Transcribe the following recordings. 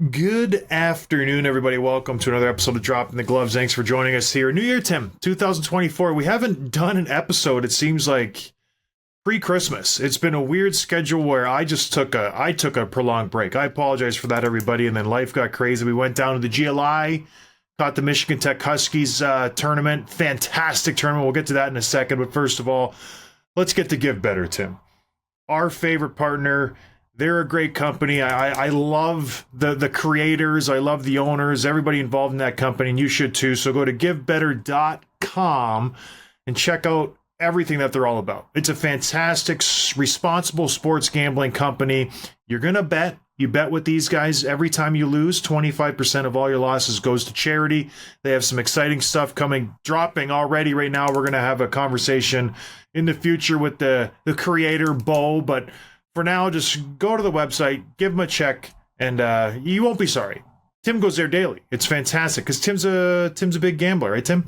Good afternoon, everybody. Welcome to another episode of Dropping the Gloves. Thanks for joining us here. New Year, Tim, 2024. We haven't done an episode, it seems like, pre-Christmas. It's been a weird schedule where I took a prolonged break. I apologize for that, everybody. And then life got crazy. We went down to the GLI, caught the Michigan Tech Huskies tournament. Fantastic tournament. We'll get to that in a second. But first of all, let's get to Give Better, Tim. Our favorite partner. They're a great company. I love the creators. I love the owners, everybody involved in that company, and you should too. So go to givebetter.com and check out everything that they're all about. It's a fantastic, responsible sports gambling company. You're going to bet. You bet with these guys. Every time you lose, 25% of all your losses goes to charity. They have some exciting stuff dropping already right now. We're going to have a conversation in the future with the creator, Bo, but for now, just go to the website, give them a check, and you won't be sorry. Tim goes there daily. It's fantastic because Tim's a big gambler, right, Tim?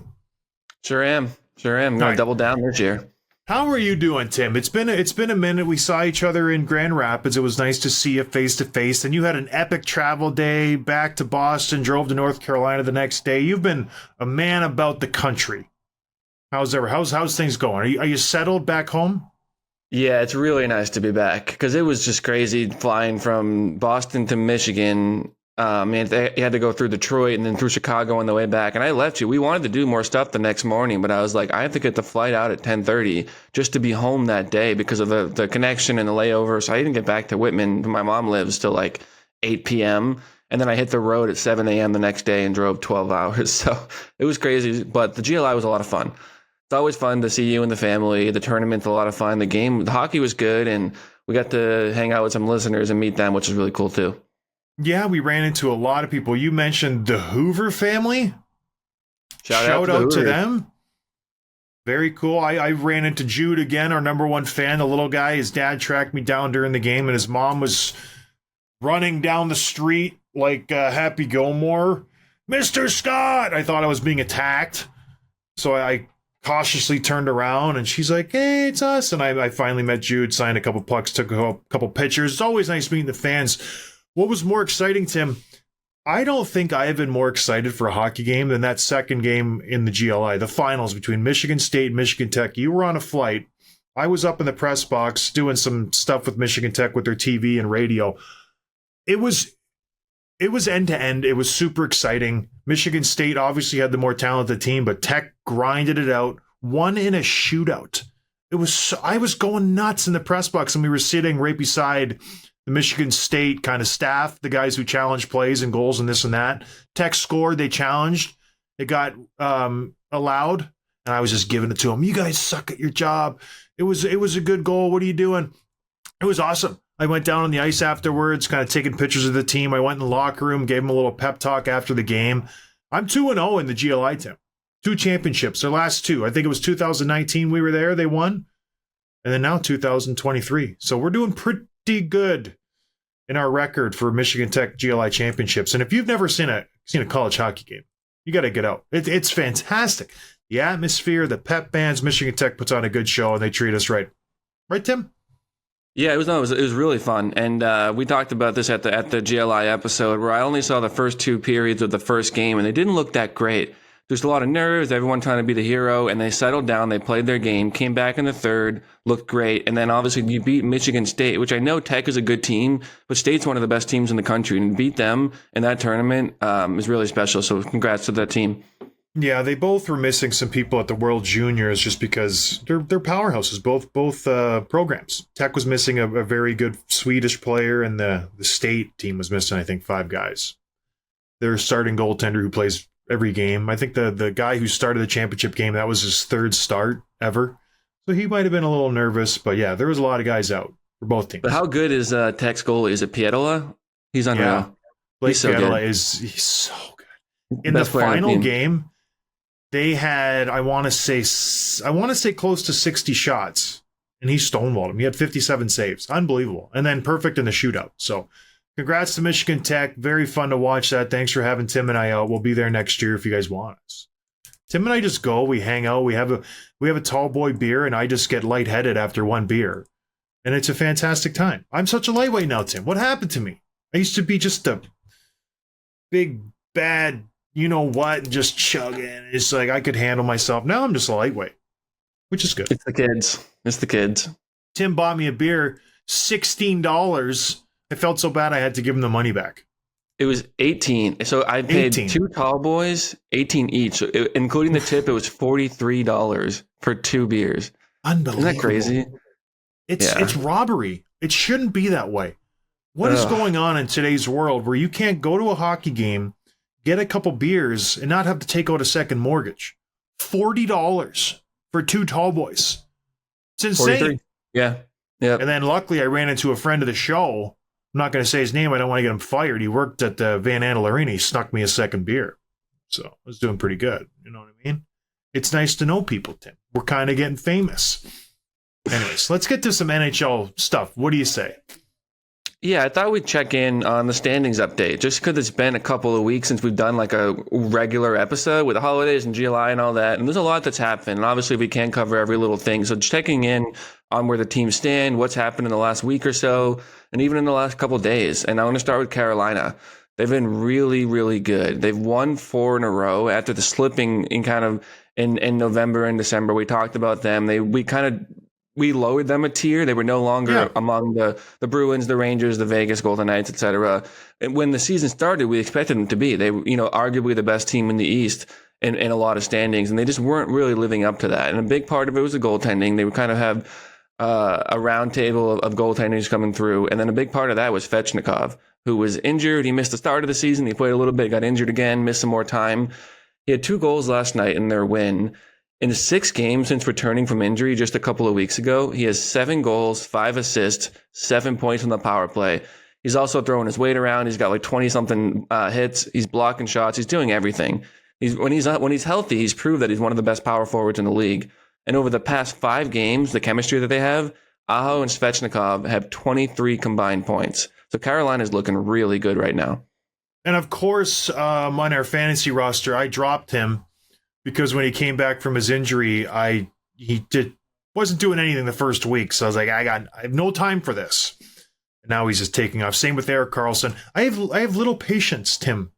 Sure am. I'm going to double down this year. How are you doing, Tim? It's been a minute. We saw each other in Grand Rapids. It was nice to see you face to face. And you had an epic travel day back to Boston, drove to North Carolina the next day. You've been a man about the country. How's things going? Are you settled back home? Yeah, it's really nice to be back because it was just crazy flying from Boston to Michigan. You had to go through Detroit and then through Chicago on the way back. And I left you. We wanted to do more stuff the next morning, but I was like, I have to get the flight out at 10:30 just to be home that day because of the connection and the layover. So I didn't get back to Whitman. My mom lives till like 8 p.m. And then I hit the road at 7 a.m. the next day and drove 12 hours. So it was crazy, but the GLI was a lot of fun. It's always fun to see you and the family. The tournament's a lot of fun. The hockey was good, and we got to hang out with some listeners and meet them, which is really cool too. Yeah, we ran into a lot of people. You mentioned the Hoover family. Shout out to them. Very cool. I ran into Jude again, our number one fan, the little guy. His dad tracked me down during the game, and his mom was running down the street like Happy Gilmore. Mr. Scott! I thought I was being attacked. So I cautiously turned around, and she's like, hey, it's us. And I finally met Jude, signed a couple pucks, took a couple pictures. It's always nice meeting the fans. What was more exciting, Tim? I don't think I have been more excited for a hockey game than that second game in the GLI, the finals between Michigan State and Michigan Tech. You were on a flight. I was up in the press box doing some stuff with Michigan Tech with their TV and radio. It was end to end. It was super exciting. Michigan State obviously had the more talented team, but Tech grinded it out, won in a shootout. I was going nuts in the press box, and we were sitting right beside the Michigan State kind of staff, the guys who challenged plays and goals and this and that. Tech scored, they challenged, it got allowed, and I was just giving it to them. You guys suck at your job. It was a good goal. What are you doing? It was awesome. I went down on the ice afterwards, kind of taking pictures of the team. I went in the locker room, gave them a little pep talk after the game. I'm 2-0 in the GLI, Tim. 2 championships, their last 2. I think it was 2019 we were there, they won. And then now 2023. So we're doing pretty good in our record for Michigan Tech GLI championships. And if you've never seen a college hockey game, you got to get out. It's fantastic. The atmosphere, the pep bands, Michigan Tech puts on a good show, and they treat us right. Right, Tim? Yeah, it was really fun, and we talked about this at the GLI episode where I only saw the first 2 periods of the first game, and they didn't look that great. There's a lot of nerves, everyone trying to be the hero, and they settled down. They played their game, came back in the third, looked great, and then obviously you beat Michigan State, which I know Tech is a good team, but State's one of the best teams in the country, and beat them in that tournament is really special. So congrats to that team. Yeah, they both were missing some people at the World Juniors just because they're powerhouses, both programs. Tech was missing a very good Swedish player, and the State team was missing, I think, 5 guys. Their starting goaltender who plays every game. I think the guy who started the championship game, that was his 3rd start ever. So he might have been a little nervous, but yeah, there was a lot of guys out for both teams. But how good is Tech's goalie? Is it Pietola? He's unreal. Yeah, Blake Pietola he's so good. In the final game, they had, I want to say close to 60 shots, and he stonewalled him. He had 57 saves. Unbelievable. And then perfect in the shootout. So congrats to Michigan Tech. Very fun to watch that. Thanks for having Tim and I out. We'll be there next year if you guys want us. Tim and I just go, we hang out, we have a tall boy beer, and I just get lightheaded after 1 beer. And it's a fantastic time. I'm such a lightweight now, Tim. What happened to me? I used to be just a big, bad, you know what, and just chugging. It's like I could handle myself. Now I'm just a lightweight, which is good. It's the kids. It's the kids. Tim bought me a beer, $16. I felt so bad I had to give him the money back. It was 18. So I paid 18. 2 tall boys, 18 each. So including the tip, it was $43 for 2 beers. Unbelievable. Isn't that crazy? It's robbery. It shouldn't be that way. What is going on in today's world where you can't go to a hockey game, get a couple beers, and not have to take out a second mortgage? $40 for 2 tall boys. It's insane. 43. Yeah. And then luckily I ran into a friend of the show. I'm not going to say his name. I don't want to get him fired. He worked at the Van Andel Arena. He snuck me a second beer. So I was doing pretty good. You know what I mean? It's nice to know people, Tim. We're kind of getting famous. Anyways, let's get to some NHL stuff. What do you say? Yeah, I thought we'd check in on the standings update, just because it's been a couple of weeks since we've done like a regular episode with the holidays and July and all that. And there's a lot that's happened. And obviously we can't cover every little thing. So checking in on where the teams stand, what's happened in the last week or so, and even in the last couple of days. And I want to start with Carolina. They've been really, really good. They've won 4 in a row after the slipping in November and December. We talked about them. We lowered them a tier. They were no longer among the Bruins, the Rangers, the Vegas Golden Knights, etc. And when the season started, we expected them to be. They, arguably the best team in the East in a lot of standings, and they just weren't really living up to that. And a big part of it was the goaltending. They would kind of have a round table of goaltenders coming through, and then a big part of that was Svechnikov, who was injured. He missed the start of the season. He played a little bit, got injured again, missed some more time. He had 2 goals last night in their win. In 6 games since returning from injury just a couple of weeks ago, he has 7 goals, 5 assists, 7 points on the power play. He's also throwing his weight around. He's got like 20-something hits. He's blocking shots. He's doing everything. When he's healthy, he's proved that he's one of the best power forwards in the league. And over the past 5 games, the chemistry that they have, Aho and Svechnikov have 23 combined points. So Carolina's looking really good right now. And of course, on our fantasy roster, I dropped him because when he came back from his injury, he wasn't doing anything the first week. So I was like, I have no time for this. And now he's just taking off. Same with Erik Karlsson. I have little patience, Tim,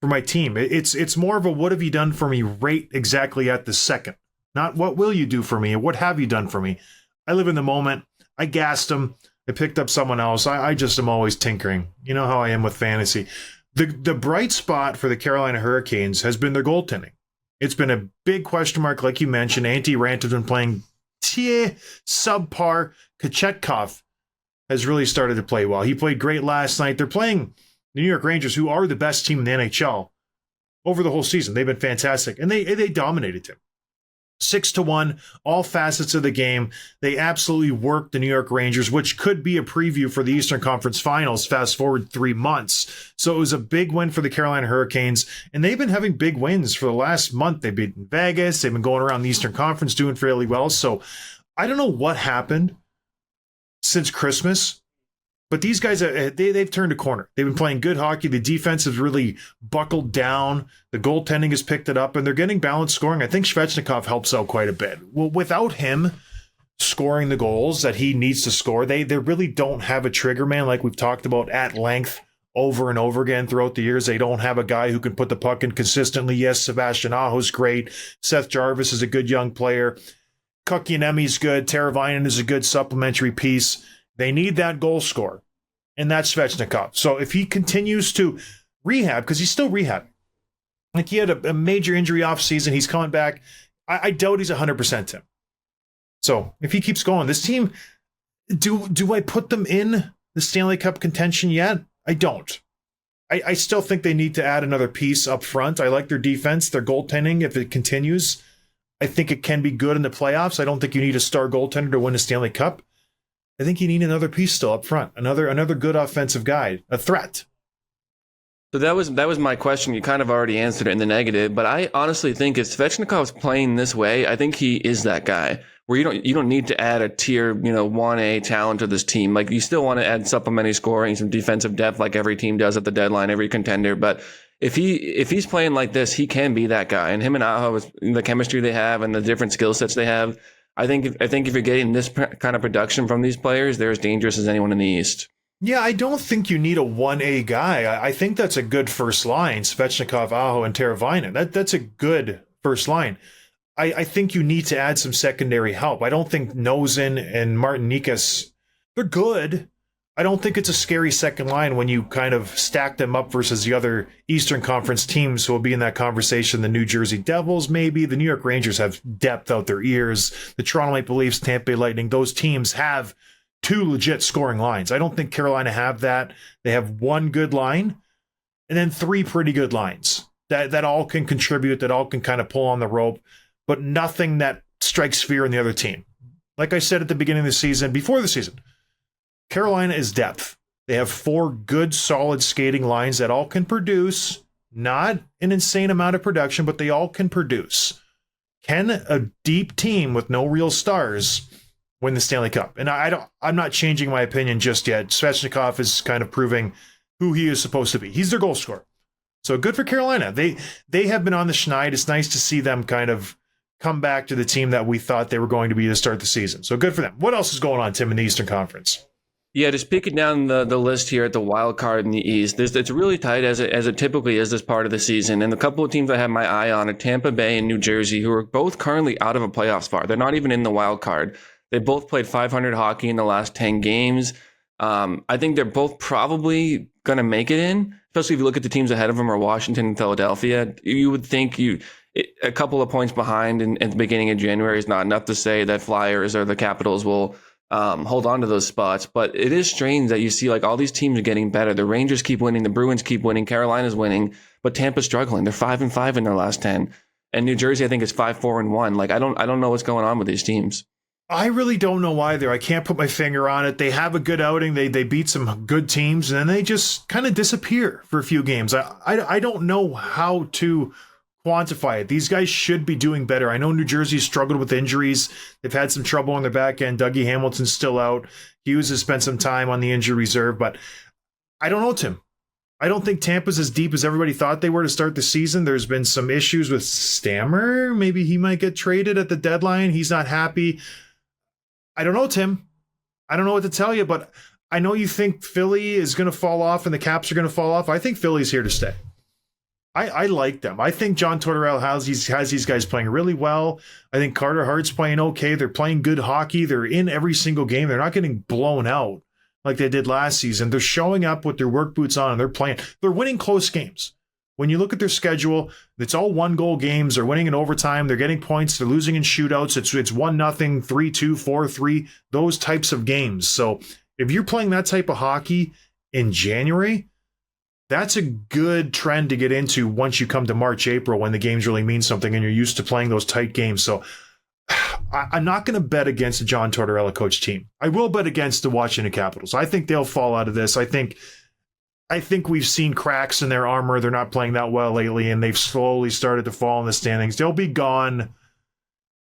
for my team. It's more of a what have you done for me right exactly at the second. Not what will you do for me, what have you done for me. I live in the moment. I gassed him. I picked up someone else. I just am always tinkering. You know how I am with fantasy. The bright spot for the Carolina Hurricanes has been their goaltending. It's been a big question mark, like you mentioned. Antti Ranta's been playing subpar. Kochetkov has really started to play well. He played great last night. They're playing the New York Rangers, who are the best team in the NHL over the whole season. They've been fantastic, and they dominated him. 6-1, all facets of the game. They absolutely worked the New York Rangers, which could be a preview for the Eastern Conference Finals, fast forward 3 months. So it was a big win for the Carolina Hurricanes, and they've been having big wins for the last month. They've beaten Vegas. They've been going around the Eastern Conference doing fairly well. So I don't know what happened since Christmas, but these guys, they've turned a corner. They've been playing good hockey. The defense has really buckled down. The goaltending has picked it up, and they're getting balanced scoring. I think Svechnikov helps out quite a bit. Well, without him scoring the goals that he needs to score, they really don't have a trigger man like we've talked about at length over and over again throughout the years. They don't have a guy who can put the puck in consistently. Yes, Sebastian Aho's great. Seth Jarvis is a good young player. Kotkaniemi's good. Teravainen is a good supplementary piece. They need that goal scorer, and that's Svechnikov. So if he continues to rehab, because he's still rehabbing, like he had a major injury offseason, he's coming back. I doubt he's 100% Tim. So if he keeps going, this team, do I put them in the Stanley Cup contention yet? I don't. I still think they need to add another piece up front. I like their defense, their goaltending. If it continues, I think it can be good in the playoffs. I don't think you need a star goaltender to win a Stanley Cup. I think you need another piece still up front, another good offensive guy, a threat. So that was my question. You kind of already answered it in the negative, but I honestly think if Svechnikov's playing this way, I think he is that guy where you don't need to add a tier, 1A talent to this team. Like you still want to add supplementary scoring, some defensive depth, like every team does at the deadline, every contender. But if he's playing like this, he can be that guy. And him and Aho, the chemistry they have and the different skill sets they have, I think if you're getting this kind of production from these players, they're as dangerous as anyone in the East. Yeah, I don't think you need a 1A guy. I think that's a good first line, Svechnikov, Aho, and Teravainen. That's a good first line. I think you need to add some secondary help. I don't think Nozen and Martin Nikas, they're good. I don't think it's a scary second line when you kind of stack them up versus the other Eastern Conference teams who will be in that conversation. The New Jersey Devils, maybe. The New York Rangers have depth out their ears. The Toronto Maple Leafs, Tampa Bay Lightning, those teams have two legit scoring lines. I don't think Carolina have that. They have one good line and then three pretty good lines that all can contribute, that all can kind of pull on the rope, but nothing that strikes fear in the other team. Like I said at the beginning of the season, before the season, Carolina is depth. They have four good, solid skating lines that all can produce, not an insane amount of production, but they all can produce. Can a deep team with no real stars win the Stanley Cup? And I'm not changing my opinion just yet. Svechnikov is kind of proving who he is supposed to be. He's their goal scorer. So good for Carolina. They have been on the schneid. It's nice to see them kind of come back to the team that we thought they were going to be to start the season. So good for them. What else is going on, Tim, in the Eastern Conference? Yeah, just picking down the list here at the wild card in the East. It's really tight as it typically is this part of the season. And the couple of teams I have my eye on are Tampa Bay and New Jersey, who are both currently out of a playoff spot. They're not even in the wild card. They both played 500 hockey in the last 10 games. I think they're both probably going to make it in, especially if you look at the teams ahead of them are Washington and Philadelphia. You would think a couple of points behind at the beginning of January is not enough to say that Flyers or the Capitals will hold on to those spots. But it is strange that you see like all these teams are getting better. The Rangers keep winning, the Bruins keep winning, Carolina's winning, but Tampa's struggling. They're 5-5 in their last 10. And New Jersey, I think, is 5-4-1. Like I don't know what's going on with these teams. I really don't know either. I can't put my finger on it. They have a good outing. They beat some good teams, and then they just kind of disappear for a few games. I don't know how to quantify it. These guys should be doing better. I know New Jersey struggled with injuries. They've had some trouble on their back end. Dougie Hamilton's still out. Hughes has spent some time on the injury reserve, but I don't know, Tim. I don't think Tampa's as deep as everybody thought they were to start the season. There's been some issues with Stammer. Maybe he might get traded at the deadline. He's not happy. I don't know, Tim. I don't know what to tell you, but I know you think Philly is going to fall off and the Caps are going to fall off. I think Philly's here to stay. I like them. I think John Tortorella has these guys playing really well. I think Carter Hart's playing okay. They're playing good hockey. They're in every single game. They're not getting blown out like they did last season. They're showing up with their work boots on and they're playing. They're winning close games. When you look at their schedule, it's all 1-goal games. They're winning in overtime. They're getting points. They're losing in shootouts. It's 1-0, 3-2, 4-3, those types of games. So if you're playing that type of hockey in January, that's a good trend to get into once you come to March, April, when the games really mean something and you're used to playing those tight games. So I'm not going to bet against the John Tortorella coach team. I will bet against the Washington Capitals. I think they'll fall out of this. I think we've seen cracks in their armor. They're not playing that well lately, and they've slowly started to fall in the standings. They'll be gone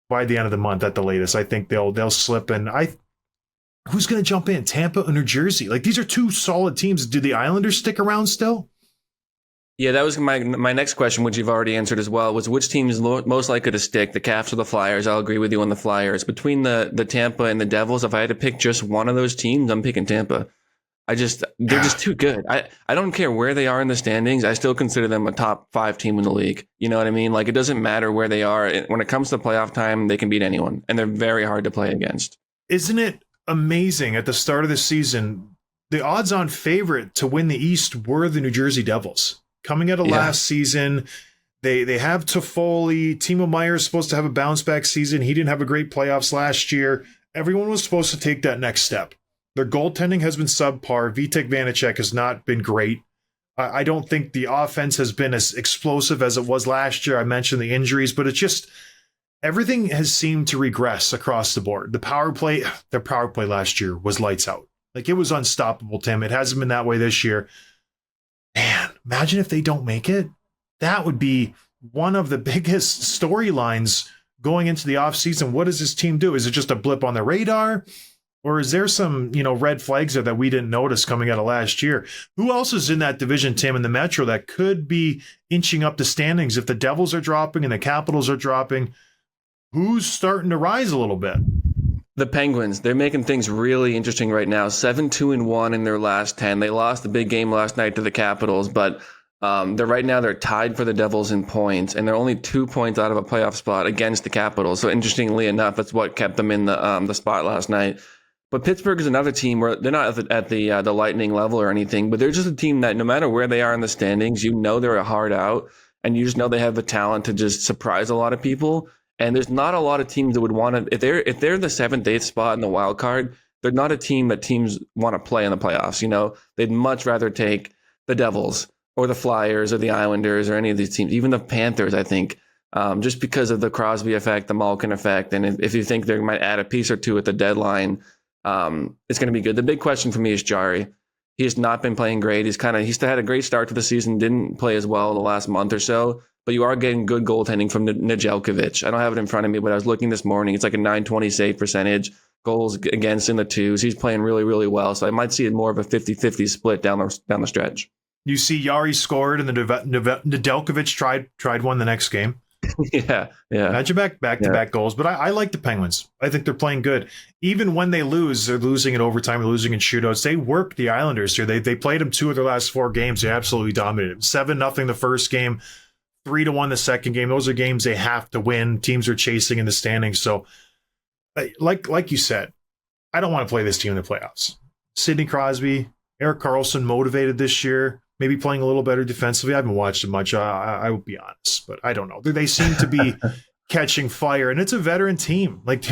by the end of the month at the latest. I think they'll slip. And who's going to jump in? Tampa or New Jersey? Like, these are two solid teams. Do the Islanders stick around still? Yeah, that was my next question, which you've already answered as well, was which team is most likely to stick, the Caps or the Flyers? I'll agree with you on the Flyers. Between the Tampa and the Devils, if I had to pick just one of those teams, I'm picking Tampa. They're just too good. I don't care where they are in the standings. I still consider them a top 5 team in the league. You know what I mean? Like, it doesn't matter where they are. When it comes to playoff time, they can beat anyone, and they're very hard to play against. Isn't it amazing at the start of the season, the odds-on favorite to win the East were the New Jersey Devils. Coming out of last season, they have Toffoli. Timo Meier is supposed to have a bounce-back season. He didn't have a great playoffs last year. Everyone was supposed to take that next step. Their goaltending has been subpar. Vitek Vanacek has not been great. I don't think the offense has been as explosive as it was last year. I mentioned the injuries, but it's just everything has seemed to regress across the board. Their power play last year was lights out. Like, it was unstoppable, Tim. It hasn't been that way this year. Man, imagine if they don't make it. That would be one of the biggest storylines going into the offseason. What does this team do? Is it just a blip on the radar? Or is there some, red flags there that we didn't notice coming out of last year? Who else is in that division, Tim, in the Metro that could be inching up the standings if the Devils are dropping and the Capitals are dropping? Who's starting to rise a little bit? The Penguins, they're making things really interesting right now. 7-2-1 in their last 10. They lost the big game last night to the Capitals, but they're tied for the Devils in points, and they're only 2 points out of a playoff spot against the Capitals. So interestingly enough, that's what kept them in the spot last night. But Pittsburgh is another team where they're not at the Lightning level or anything, but they're just a team that no matter where they are in the standings, they're a hard out, and you just know they have the talent to just surprise a lot of people. And there's not a lot of teams that would want to, if they're the 7th, 8th spot in the wild card, they're not a team that teams want to play in the playoffs. They'd much rather take the Devils or the Flyers or the Islanders or any of these teams, even the Panthers, I think, just because of the Crosby effect, the Malkin effect. And if you think they might add a piece or two at the deadline, it's going to be good. The big question for me is Jari. He has not been playing great. He's had a great start to the season, didn't play as well the last month or so, but you are getting good goaltending from Nedeljkovic. I don't have it in front of me, but I was looking this morning. It's like a .920 save percentage, goals against in the twos. He's playing really, really well. So I might see it more of a 50-50 split down the stretch. You see Yari scored and the Nedeljkovic tried one the next game. Yeah. Imagine back-to-back goals. But I like the Penguins. I think they're playing good. Even when they lose, they're losing in overtime, losing in shootouts. They work the Islanders here. They played them 2 of their last 4 games. They absolutely dominated them. 7-0 the first game, 3-1 the second game. Those are games they have to win. Teams are chasing in the standings. So, like you said, I don't want to play this team in the playoffs. Sidney Crosby, Erik Karlsson motivated this year. Maybe playing a little better defensively. I haven't watched it much. I will be honest, but I don't know. They seem to be catching fire, and it's a veteran team. Like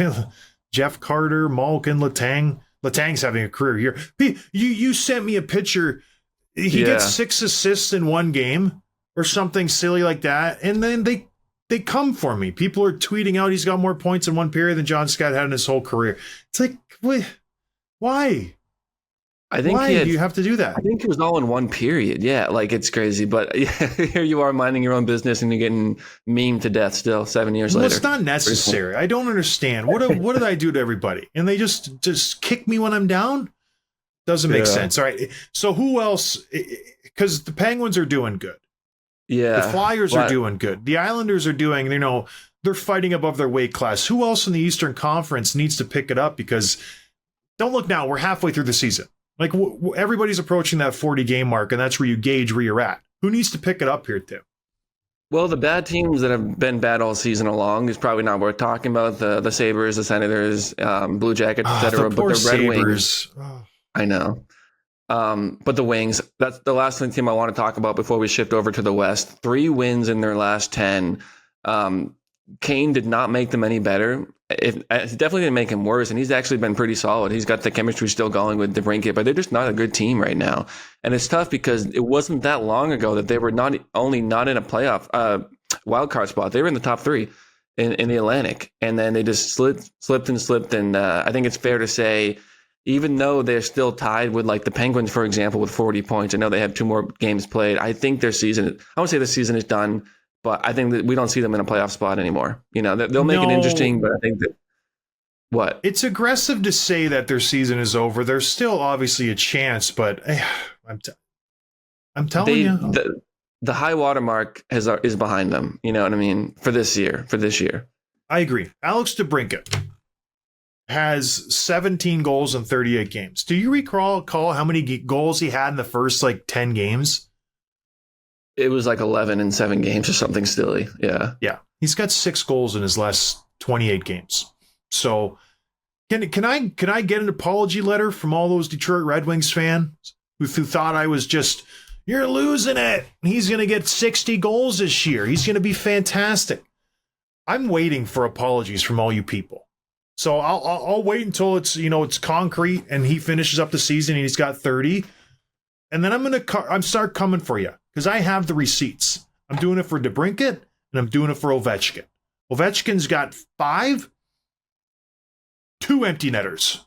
Jeff Carter, Malkin, Letang. Letang's having a career year. You sent me a picture. He gets 6 assists in one game or something silly like that, and then they come for me. People are tweeting out he's got more points in one period than John Scott had in his whole career. It's like, why? Why do you have to do that? I think it was all in one period. Yeah, like it's crazy. But here you are minding your own business and you're getting memed to death still 7 years later. It's not necessary. I don't understand. What did I do to everybody? And they just kick me when I'm down? Doesn't make sense. All right. So who else? Because the Penguins are doing good. Yeah. The Flyers are doing good. The Islanders are doing, they're fighting above their weight class. Who else in the Eastern Conference needs to pick it up? Because don't look now. We're halfway through the season. Like everybody's approaching that 40-game mark, and that's where you gauge where you're at. Who needs to pick it up here, Tim? Well, the bad teams that have been bad all season long is probably not worth talking about. The Sabres, the Senators, Blue Jackets, etc. But the Red Wings. I know. But the Wings, that's the last team I want to talk about before we shift over to the West. 3 wins in their last 10. Kane did not make them any better. It definitely didn't make him worse, and he's actually been pretty solid. He's got the chemistry still going with DeBrincat, but they're just not a good team right now. And it's tough because it wasn't that long ago that they were not only not in a playoff wild card spot, they were in the top 3 in the Atlantic, and then they just slipped. And I think it's fair to say, even though they're still tied with like the Penguins, for example, with 40 points, I know they have 2 more games played. I think their season, I won't say the season is done, but I think that we don't see them in a playoff spot anymore. They'll make it interesting, but I think that what? It's aggressive to say that their season is over. There's still obviously a chance, but I'm telling you. The high water mark is behind them. You know what I mean? For this year. I agree. Alex DeBrincat has 17 goals in 38 games. Do you recall how many goals he had in the first 10 games? It was like 11 in 7 games or something silly. Yeah. Yeah. He's got 6 goals in his last 28 games. So can I get an apology letter from all those Detroit Red Wings fans who thought I was just, you're losing it. He's going to get 60 goals this year. He's going to be fantastic. I'm waiting for apologies from all you people. So I'll wait until it's concrete and he finishes up the season and he's got 30. And then I'm start coming for you because I have the receipts. I'm doing it for DeBrincat and I'm doing it for Ovechkin. Ovechkin's got 5, 2 empty netters.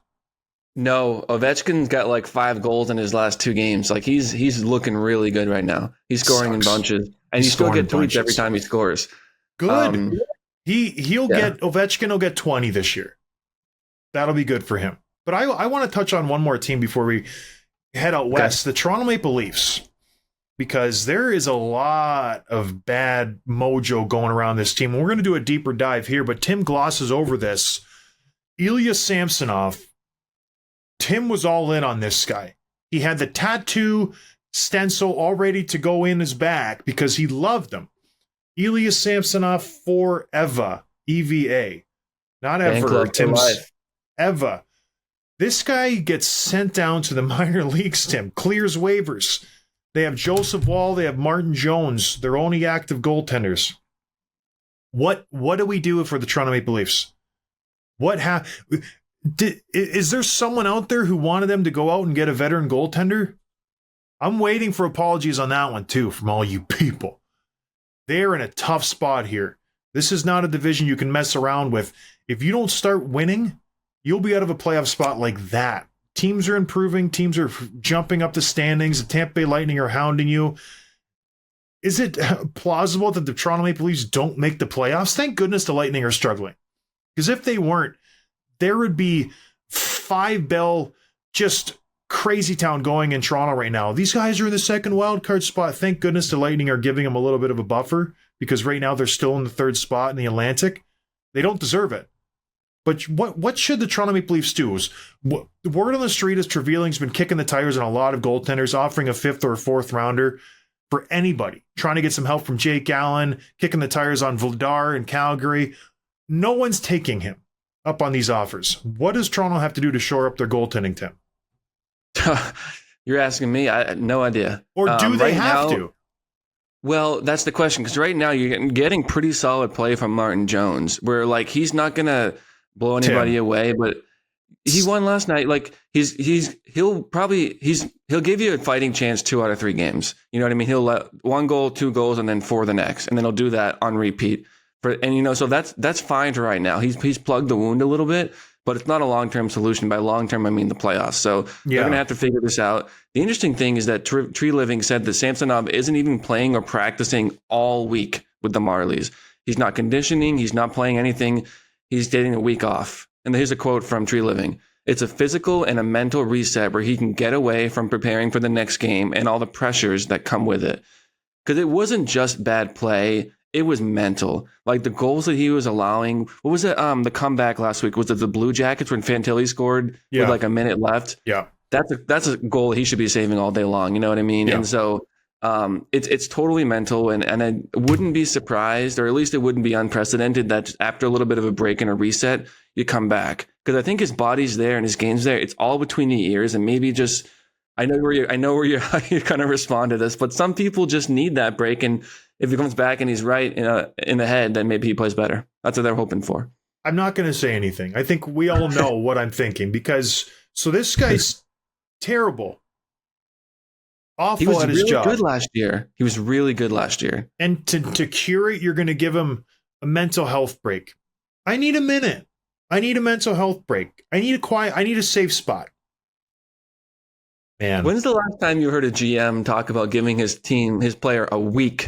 No, Ovechkin's got like 5 goals in his last 2 games. Like he's looking really good right now. He's scoring in bunches, and you still get tweets every time he scores. Good. Ovechkin will get 20 this year. That'll be good for him. But I want to touch on one more team before we head out west, the Toronto Maple Leafs, because there is a lot of bad mojo going around this team. And we're going to do a deeper dive here, but Tim glosses over this. Ilya Samsonov, Tim was all in on this guy. He had the tattoo stencil all ready to go in his back because he loved him. Ilya Samsonov forever. EVA. Not ever. Tim's Eva. This guy gets sent down to the minor leagues, Tim. Clears waivers. They have Joseph Wall. They have Martin Jones. They're only active goaltenders. What do we do for the Toronto Maple Leafs? Is there someone out there who wanted them to go out and get a veteran goaltender? I'm waiting for apologies on that one, too, from all you people. They're in a tough spot here. This is not a division you can mess around with. If you don't start winning, you'll be out of a playoff spot like that. Teams are improving. Teams are jumping up the standings. The Tampa Bay Lightning are hounding you. Is it plausible that the Toronto Maple Leafs don't make the playoffs? Thank goodness the Lightning are struggling. Because if they weren't, there would be 5-bell just crazy town going in Toronto right now. These guys are in the second wildcard spot. Thank goodness the Lightning are giving them a little bit of a buffer because right now they're still in the third spot in the Atlantic. They don't deserve it. But what should the Toronto Maple Leafs do? The word on the street is Trevelyan's been kicking the tires on a lot of goaltenders, offering a 5th or a 4th rounder for anybody, trying to get some help from Jake Allen, kicking the tires on Vladar in Calgary. No one's taking him up on these offers. What does Toronto have to do to shore up their goaltending, Tim? You're asking me? I had no idea. Or do they have to? Well, that's the question, because right now you're getting pretty solid play from Martin Jones, where like he's not going to blow anybody away, but he won last night. Like he'll give you a fighting chance 2 out of 3 games. You know what I mean? He'll let 1 goal, 2 goals, and then 4 the next, and then he'll do that on repeat. So that's fine for right now. He's plugged the wound a little bit, but it's not a long-term solution. By long-term, I mean the playoffs. So they're going to have to figure this out. The interesting thing is that Tree Living said that Samsonov isn't even playing or practicing all week with the Marlies. He's not conditioning. He's not playing anything. He's taking a week off. And here's a quote from Tree Living. It's a physical and a mental reset where he can get away from preparing for the next game and all the pressures that come with it. Because it wasn't just bad play. It was mental. Like the goals that he was allowing. What was it? The comeback last week. Was it the Blue Jackets when Fantilli scored with like a minute left? Yeah. That's a goal he should be saving all day long. You know what I mean? Yeah. And so it's totally mental. And I wouldn't be surprised, or at least it wouldn't be unprecedented, that after a little bit of a break and a reset, you come back. Because I think his body's there and his game's there. It's all between the ears, and maybe just I know where you're going to respond to this, but some people just need that break. And if he comes back and he's right in the head, then maybe he plays better. That's what they're hoping for. I'm not going to say anything. I think we all know what I'm thinking, because this guy's terrible. Awful at his job. He was really good last year. And to cure it, you're going to give him a mental health break. I need a minute. I need a mental health break. I need a safe spot. Man. When's the last time you heard a GM talk about giving his player a week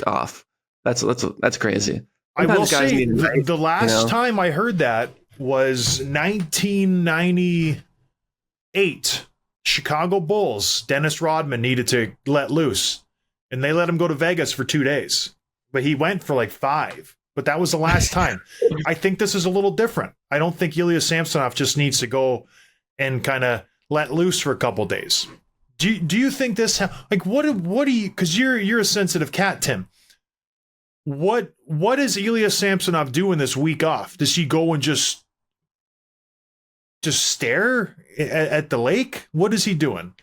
off? That's crazy. I will say the last time I heard that was 1998. Chicago Bulls. Dennis Rodman needed to let loose, and they let him go to Vegas for 2 days, but he went for like 5. But that was the last time. I think this is a little different. I don't think Ilya Samsonov just needs to go and kind of let loose for a couple days. Do you think this what do you, because you're a sensitive cat, Tim? What is Ilya Samsonov doing this week off? Does he go and just stare at the lake? What is he doing?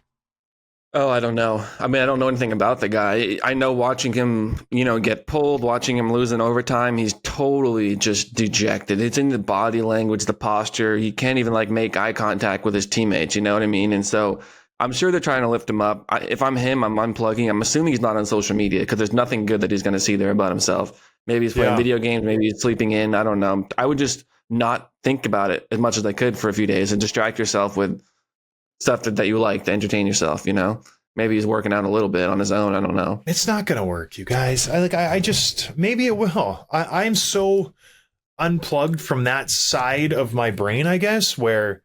Oh, I don't know. I mean, I don't know anything about the guy. I know watching him, get pulled, watching him lose in overtime, he's totally just dejected. It's in the body language, the posture. He can't even make eye contact with his teammates. You know what I mean? And so I'm sure they're trying to lift him up. If I'm him, I'm unplugging. I'm assuming he's not on social media because there's nothing good that he's going to see there about himself. Maybe he's playing video games. Maybe he's sleeping in. I don't know. I would just not think about it as much as I could for a few days and distract yourself with stuff that you like to entertain yourself. Maybe he's working out a little bit on his own. I don't know. It's not going to work, you guys. I just, maybe it will. I'm so unplugged from that side of my brain, I guess, where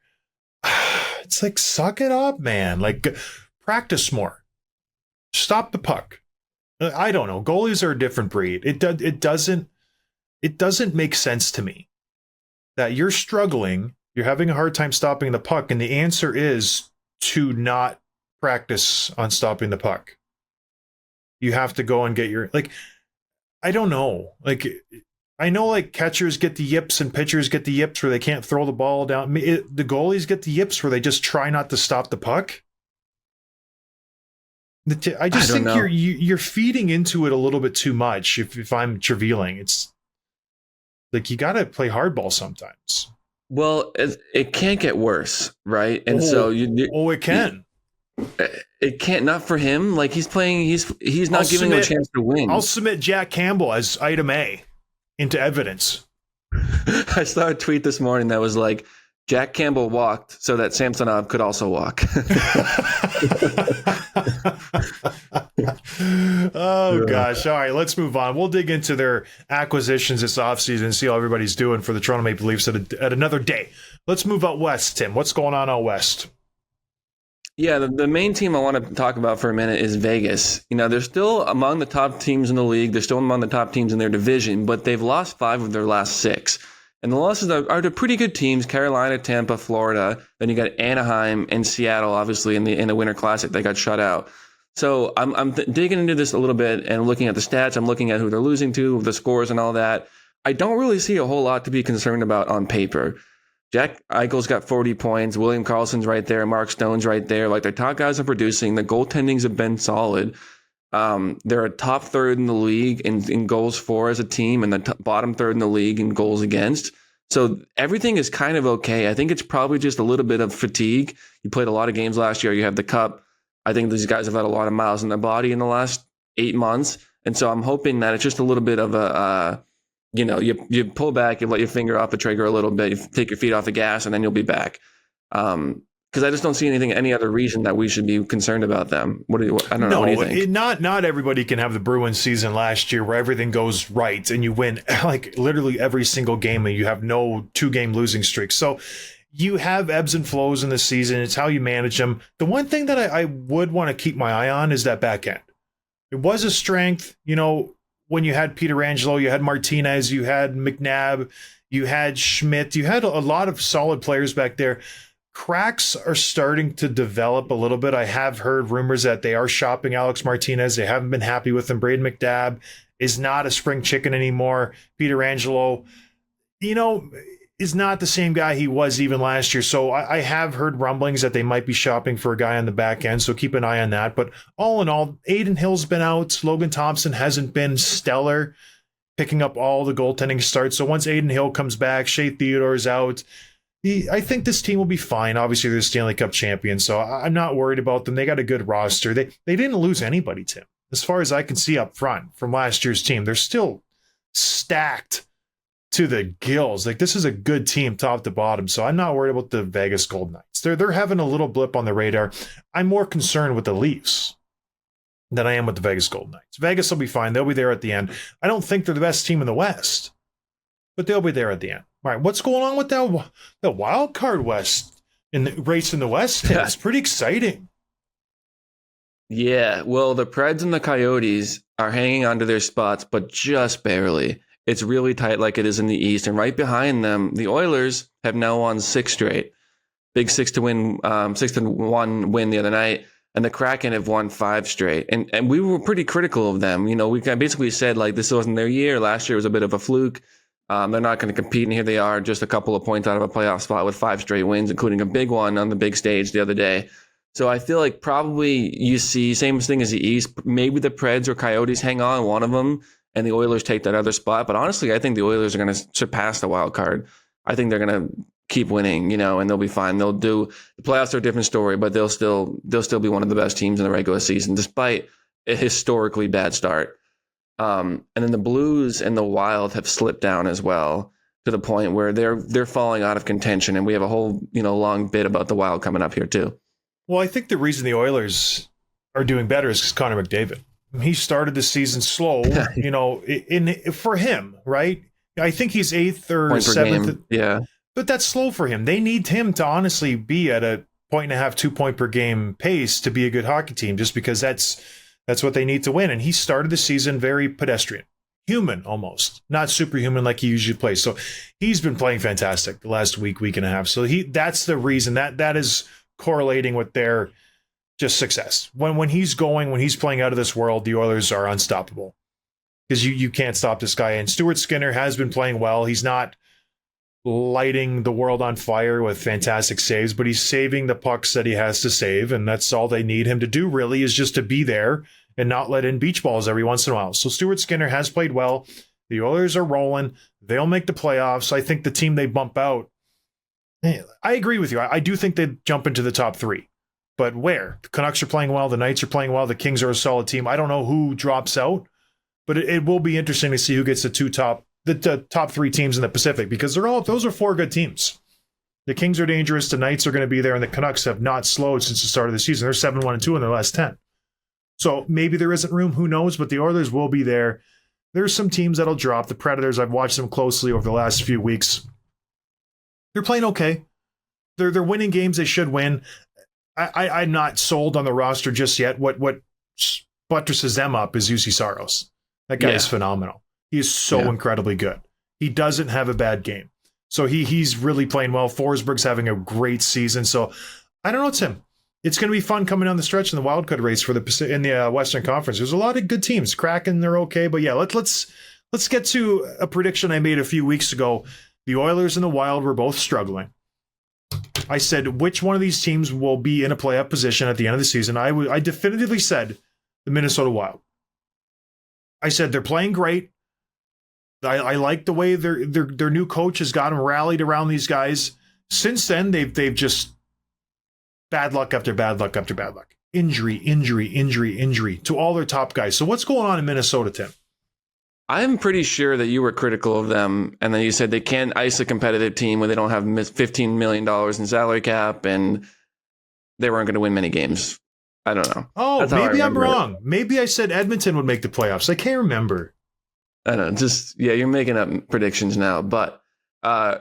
it's like, suck it up, man. Practice more. Stop the puck. I don't know. Goalies are a different breed. It doesn't make sense to me that you're struggling, you're having a hard time stopping the puck, and the answer is to not practice on stopping the puck. You have to go and get your, like, I don't know. Like, I know, like, catchers get the yips and pitchers get the yips where they can't throw the ball down. The goalies get the yips where they just try not to stop the puck. I just think you're feeding into it a little bit too much. If I'm Treveling, it's like you got to play hardball sometimes. Well, it can't get worse, right? And it can. It can't. Not for him. Like he's playing. He's not giving him a chance to win. I'll submit Jack Campbell as item A into evidence. I saw a tweet this morning that was like, Jack Campbell walked so that Samsonov could also walk. Gosh. All right, let's move on. We'll dig into their acquisitions this offseason and see how everybody's doing for the Toronto Maple Leafs at another day. Let's move out west, Tim. What's going on out west? Yeah, the main team I want to talk about for a minute is Vegas. You know, they're still among the top teams in the league. They're still among the top teams in their division, but they've lost 5 of their last 6. And the losses are to pretty good teams: Carolina, Tampa, Florida. Then you got Anaheim and Seattle, obviously in the Winter Classic. They got shut out. So I'm digging into this a little bit and looking at the stats. I'm looking at who they're losing to, the scores and all that. I don't really see a whole lot to be concerned about on paper. Jack Eichel's got 40 points. William Karlsson's right there. Mark Stone's right there. Like, their top guys are producing. The goaltendings have been solid. They're a top third in the league in goals for as a team, and the bottom third in the league in goals against. So everything is kind of okay. I think it's probably just a little bit of fatigue. You played a lot of games last year. You have the Cup. I think these guys have had a lot of miles in their body in the last 8 months. And so I'm hoping that it's just a little bit of a, you pull back, you let your finger off the trigger a little bit, you take your feet off the gas, and then you'll be back. Because I just don't see any other reason that we should be concerned about them. I don't know. What do you think? Not everybody can have the Bruins season last year where everything goes right and you win like literally every single game and you have no 2-game losing streak. So you have ebbs and flows in the season. It's how you manage them. The one thing that I would want to keep my eye on is that back end. It was a strength, when you had Peter Angelo, you had Martinez, you had McNabb, you had Schmidt, you had a lot of solid players back there. Cracks are starting to develop a little bit. I have heard rumors that they are shopping Alex Martinez. They haven't been happy with him. Braden McNabb is not a spring chicken anymore. Peter Angelo, is not the same guy he was even last year. So I have heard rumblings that they might be shopping for a guy on the back end. So keep an eye on that. But all in all, Aiden Hill's been out. Logan Thompson hasn't been stellar, picking up all the goaltending starts. So once Aiden Hill comes back, Shea Theodore's out. I think this team will be fine. Obviously, they're Stanley Cup champions, so I'm not worried about them. They got a good roster. They didn't lose anybody, Tim. As far as I can see up front from last year's team, they're still stacked to the gills. Like, this is a good team top to bottom, so I'm not worried about the Vegas Golden Knights. They're having a little blip on the radar. I'm more concerned with the Leafs than I am with the Vegas Golden Knights. Vegas will be fine. They'll be there at the end. I don't think they're the best team in the West, but they'll be there at the end. All right, what's going on with the wild card West in the race in the West? It's pretty exciting. Yeah, well, the Preds and the Coyotes are hanging on to their spots, but just barely. It's really tight like it is in the East. And right behind them, the Oilers have now won 6 straight. Big 6-1 win the other night. And the Kraken have won 5 straight. And we were pretty critical of them. We basically said, like, this wasn't their year. Last year was a bit of a fluke. They're not going to compete, and here they are, just a couple of points out of a playoff spot with 5 straight wins, including a big one on the big stage the other day. So I feel like probably you see same thing as the East. Maybe the Preds or Coyotes hang on, one of them, and the Oilers take that other spot. But honestly, I think the Oilers are going to surpass the wild card. I think they're going to keep winning, and they'll be fine. The playoffs are a different story, but they'll still be one of the best teams in the regular season, despite a historically bad start. And then the Blues and the Wild have slipped down as well, to the point where they're falling out of contention. And we have a whole, long bit about the Wild coming up here too. Well, I think the reason the Oilers are doing better is because Connor McDavid. He started the season slow, for him, right? I think he's 8th or 7th. Yeah. But that's slow for him. They need him to honestly be at a 1.5, 2 point per game pace to be a good hockey team, just because that's what they need to win. And he started the season very pedestrian. human almost, not superhuman like he usually plays. So he's been playing fantastic the last week and a half. So that's the reason that is correlating with their just success. When he's playing out of this world, the Oilers are unstoppable because you can't stop this guy. And Stuart Skinner has been playing well. He's not lighting the world on fire with fantastic saves, but he's saving the pucks that he has to save, and that's all they need him to do really, is just to be there and not let in beach balls every once in a while. So Stuart Skinner has played well. The Oilers are rolling. They'll make the playoffs. I think the team they bump out, I agree with you. I do think they jump into the top 3. But where? The Canucks are playing well. The Knights are playing well. The Kings are a solid team. I don't know who drops out, but it will be interesting to see who gets the top 3 teams in the Pacific, because those are 4 good teams. The Kings are dangerous. The Knights are going to be there, and the Canucks have not slowed since the start of the season. They're 7-1-2 in their last 10. So maybe there isn't room. Who knows? But the Oilers will be there. There's some teams that'll drop. The Predators, I've watched them closely over the last few weeks. They're playing okay. They're winning games they should win. I'm not sold on the roster just yet. What buttresses them up is UC Saros. That guy is phenomenal. He is so incredibly good. He doesn't have a bad game. So he's really playing well. Forsberg's having a great season. So I don't know, Tim. It's going to be fun coming down the stretch in the wildcard race in the Western Conference. There's a lot of good teams. Kraken, they're okay. But yeah, let's get to a prediction I made a few weeks ago. The Oilers and the Wild were both struggling. I said, which one of these teams will be in a playoff position at the end of the season? I definitively said the Minnesota Wild. I said they're playing great. I like the way their new coach has got them rallied around these guys. Since then, they've just bad luck after bad luck after bad luck. Injury to all their top guys. So what's going on in Minnesota, Tim? I'm pretty sure that you were critical of them, and then you said they can't ice a competitive team when they don't have $15 million in salary cap, and they weren't going to win many games. I don't know. Oh, maybe I'm wrong. Maybe I said Edmonton would make the playoffs. I can't remember. I don't know. You're making up predictions now, but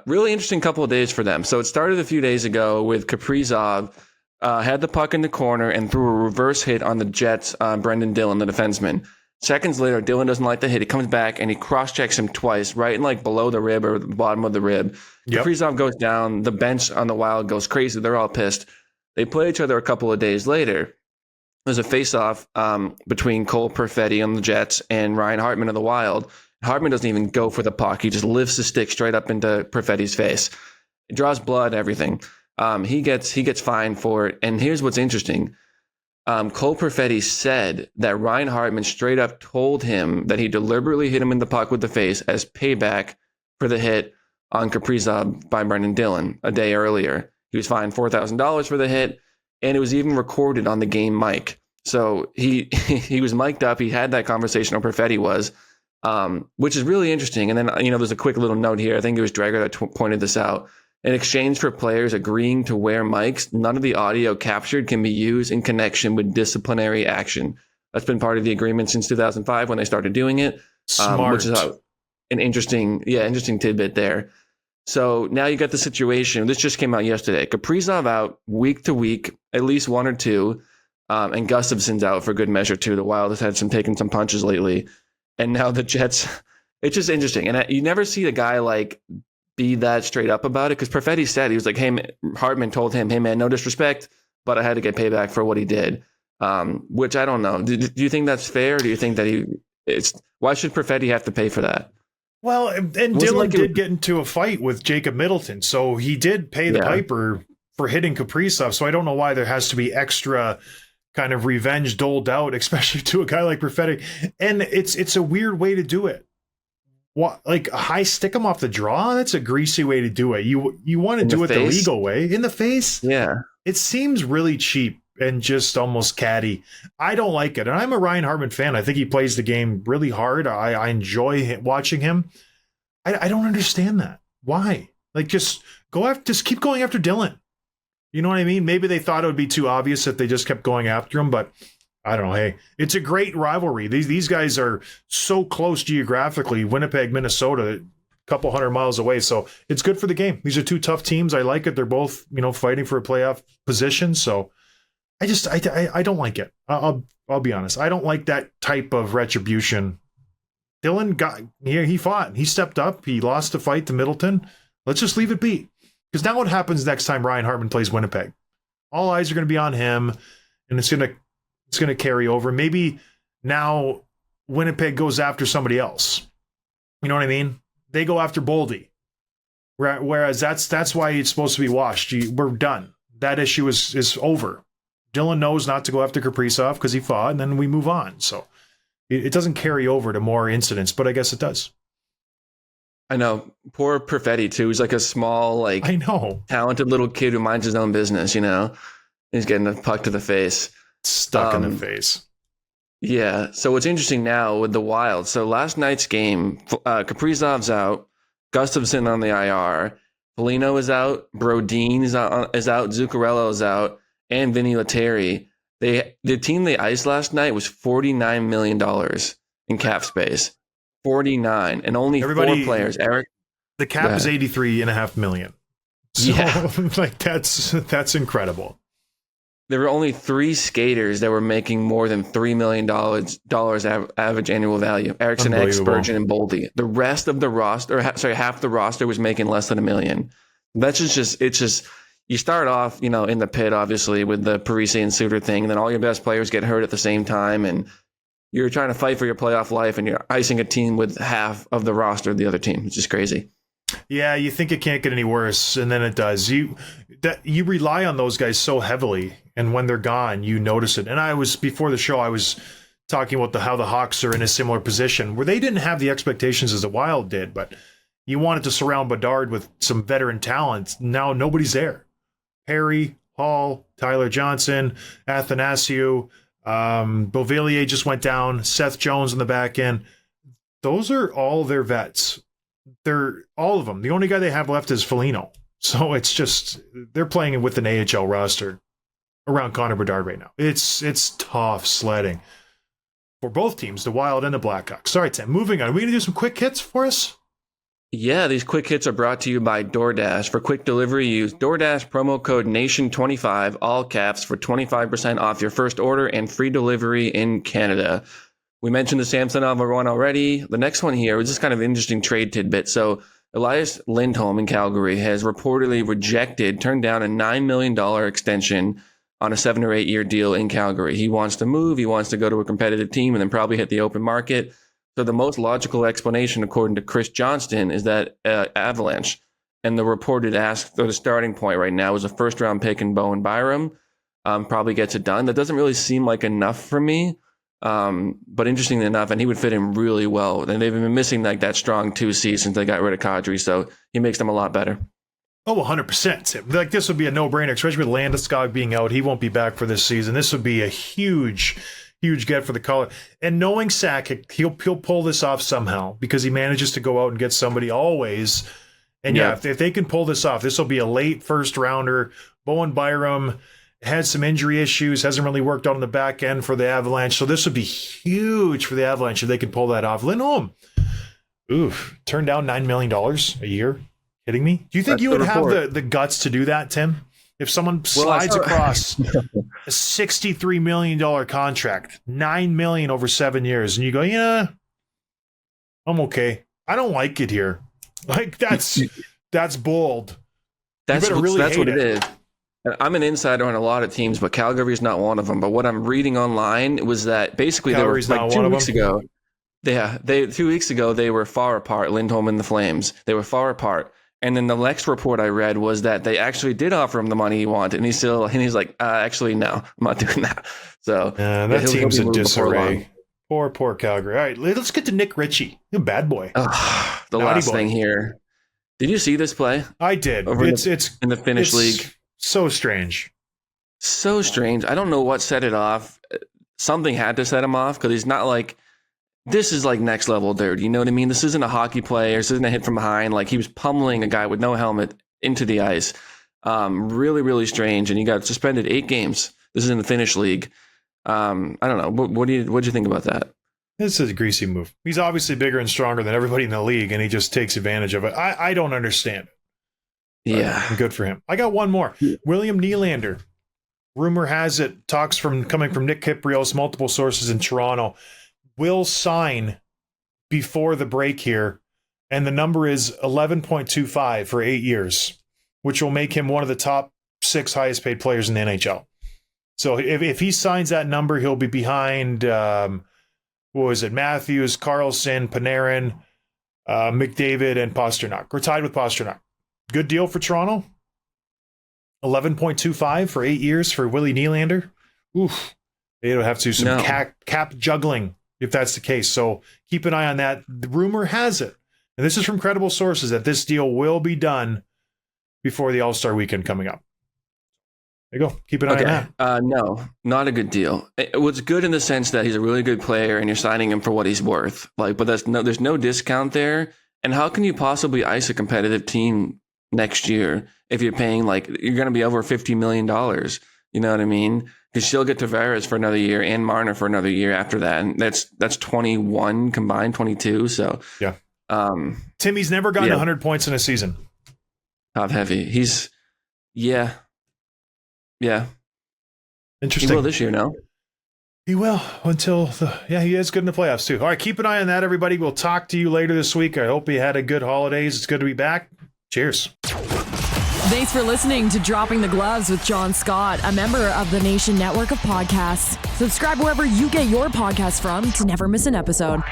really interesting couple of days for them. So it started a few days ago with Kaprizov had the puck in the corner and threw a reverse hit on the Jets on Brendan Dillon, the defenseman. Seconds later, Dillon doesn't like the hit. He comes back and he cross-checks him twice, right in like below the rib or the bottom of the rib. Yep. Kaprizov goes down. The bench on the Wild goes crazy. They're all pissed. They play each other a couple of days later. There's a face-off between Cole Perfetti on the Jets and Ryan Hartman of the Wild. Hartman doesn't even go for the puck. He just lifts the stick straight up into Perfetti's face. It draws blood, everything. He gets fined for it. And here's what's interesting. Cole Perfetti said that Ryan Hartman straight up told him that he deliberately hit him in the puck with the face as payback for the hit on Kaprizov by Brendan Dillon a day earlier. He was fined $4,000 for the hit, and it was even recorded on the game mic. So he was mic'd up. He had that conversation, or Perfetti was, which is really interesting. And then, there's a quick little note here. I think it was Drager that pointed this out. In exchange for players agreeing to wear mics, none of the audio captured can be used in connection with disciplinary action. That's been part of the agreement since 2005 when they started doing it. Smart. Which is an interesting tidbit there. So now you got the situation. This just came out yesterday. Kaprizov out week to week, at least one or two, and Gustafson's out for good measure too. The Wild has had taken some punches lately, and now the Jets. It's just interesting, and you never see a guy like be that straight up about it, because Perfetti said, he was like, hey, Hartman told him, hey man, no disrespect, but I had to get payback for what he did, which I don't know. Do you think that's fair? Or do you think that why should Perfetti have to pay for that? Well, and Dillon did get into a fight with Jacob Middleton, so he did pay the piper for hitting Kaprizov, so I don't know why there has to be extra kind of revenge doled out, especially to a guy like Perfetti. And it's a weird way to do it. What, like a high stick him off the draw? That's a greasy way to do it. You want to do it the legal way. In the face? Yeah. It seems really cheap and just almost catty. I don't like it. And I'm a Ryan Hartman fan. I think he plays the game really hard. I enjoy watching him. I don't understand that. Why? Like, just keep going after Dillon. You know what I mean? Maybe they thought it would be too obvious if they just kept going after him, but I don't know. Hey, it's a great rivalry. These guys are so close geographically. Winnipeg, Minnesota, a couple 100 miles away. So it's good for the game. These are two tough teams. I like it. They're both, fighting for a playoff position. So I don't like it. I'll be honest. I don't like that type of retribution he fought. He stepped up. He lost the fight to Middleton. Let's just leave it be. Because now what happens next time Ryan Hartman plays Winnipeg? All eyes are going to be on him, and it's going to carry over. Maybe now Winnipeg goes after somebody else. You know what I mean? They go after Boldy. Whereas that's why it's supposed to be washed. We're done. That issue is over. Dylan knows not to go after Kaprizov because he fought, and then we move on. So it doesn't carry over to more incidents, but I guess it does. I know. Poor Perfetti, too. He's like a small, I know, talented little kid who minds his own business, you know? He's getting a puck to the face. Stuck in the face. Yeah. So what's interesting now with the Wild. So last night's game, Kaprizov's out, Gustafsson on the IR, Foligno is out, Brodin is out, Zuccarello is out, and Vinny Lettieri. The team they iced last night was $49 million in cap space. 49, and only 4 players. Eric, the cap is $83.5 million. So, yeah, that's incredible. There were only 3 skaters that were making more than $3 million average annual value. Eriksson, Egg, Spurgeon, and Boldy. The rest of the roster, half the roster was making less than $1 million. That's just you start off, in the pit, obviously, with the Parise and Suter thing, and then all your best players get hurt at the same time, and you're trying to fight for your playoff life, and you're icing a team with half of the roster of the other team. It's just crazy. Yeah, you think it can't get any worse, and then it does. You rely on those guys so heavily, and when they're gone, you notice it. And before the show, I was talking about how the Hawks are in a similar position, where they didn't have the expectations as the Wild did, but you wanted to surround Bedard with some veteran talent. Now nobody's there. Perry, Hall, Tyler Johnson, Athanasiou, Beauvillier just went down, Seth Jones in the back end. Those are all their vets. They're all of them. The only guy they have left is Foligno. So it's just, they're playing with an AHL roster around Connor Bedard right now. It's tough sledding for both teams, the Wild and the Blackhawks. All right, Tim, moving on. Are we going to do some quick hits for us? Yeah, these quick hits are brought to you by DoorDash. For quick delivery, use DoorDash promo code NATION25, all caps, for 25% off your first order and free delivery in Canada. We mentioned the Samsonov one already. The next one here was just kind of an interesting trade tidbit. So Elias Lindholm in Calgary has reportedly turned down a $9 million extension on a 7 or 8 year deal in Calgary. He wants to move. He wants to go to a competitive team and then probably hit the open market. So the most logical explanation, according to Chris Johnston, is that Avalanche, and the reported the starting point right now is a first round pick in Bowen Byram, probably gets it done. That doesn't really seem like enough for me, but interestingly enough, and he would fit in really well. And they've been missing that strong 2C since they got rid of Kadri, so he makes them a lot better. Oh, 100%. This would be a no-brainer, especially with Landeskog being out. He won't be back for this season. This would be a huge get for the Colorado. And knowing Sakic, he'll pull this off somehow because he manages to go out and get somebody always. And if they can pull this off, this will be a late first rounder. Bowen Byram had some injury issues, hasn't really worked on the back end for the Avalanche. So this would be huge for the Avalanche if they can pull that off. Lindholm, turn down $9 million a year. Kidding me? Do you think you would have the guts to do that, Tim? If someone slides across a $63 million contract, $9 million over 7 years, and you go, yeah, I'm okay. I don't like it here. That's bold. That's what it is. And I'm an insider on a lot of teams, but Calgary is not one of them. But what I'm reading online was that basically Calgary's they were 2 weeks ago. Yeah, 2 weeks ago they were far apart. Lindholm and the Flames. They were far apart. And then the next report I read was that they actually did offer him the money he wanted, and he's like, actually, no, I'm not doing that. So that team's in disarray. Poor Calgary. All right, let's get to Nick Ritchie, you bad boy. The last thing here. Did you see this play? I did. It's in the Finnish league. So strange. So strange. I don't know what set it off. Something had to set him off because he's not like. This is like next level dirt. You know what I mean? This isn't a hockey play. This isn't a hit from behind. Like he was pummeling a guy with no helmet into the ice. Really, really strange. And he got suspended 8 games. This is in the Finnish league. I don't know. What do you think about that? This is a greasy move. He's obviously bigger and stronger than everybody in the league, and he just takes advantage of it. I don't understand it. Yeah. Good for him. I got one more. William Nylander. Rumor has it, talks coming from Nick Kypreos, multiple sources in Toronto, will sign before the break here, and the number is 11.25 for 8 years, which will make him one of the top 6 highest paid players in the NHL. So if he signs that number, he'll be behind, what was it, Matthews, Carlson, Panarin, McDavid, and Pasternak. We're tied with Pasternak. Good deal for Toronto. 11.25 for 8 years for Willie Nylander. Oof. They'll have to do some cap juggling if that's the case. So keep an eye on that. The rumor has it, and this is from credible sources, that this deal will be done before the All-Star weekend coming up. There you go. Keep an eye on that. No, not a good deal. It was good in the sense that he's a really good player and you're signing him for what he's worth. But there's no discount there. And how can you possibly ice a competitive team next year if you're paying you're going to be over $50 million? You know what I mean? Because she'll get Tavares for another year and Marner for another year after that. And that's 21 combined, 22. So yeah. Timmy's never gotten 100 points in a season. Top heavy. Yeah. Interesting. He will this year, no? He will until he is good in the playoffs too. All right, keep an eye on that, everybody. We'll talk to you later this week. I hope you had a good holidays. It's good to be back. Cheers. Thanks for listening to Dropping the Gloves with John Scott, a member of the Nation Network of Podcasts. Subscribe wherever you get your podcasts from to never miss an episode.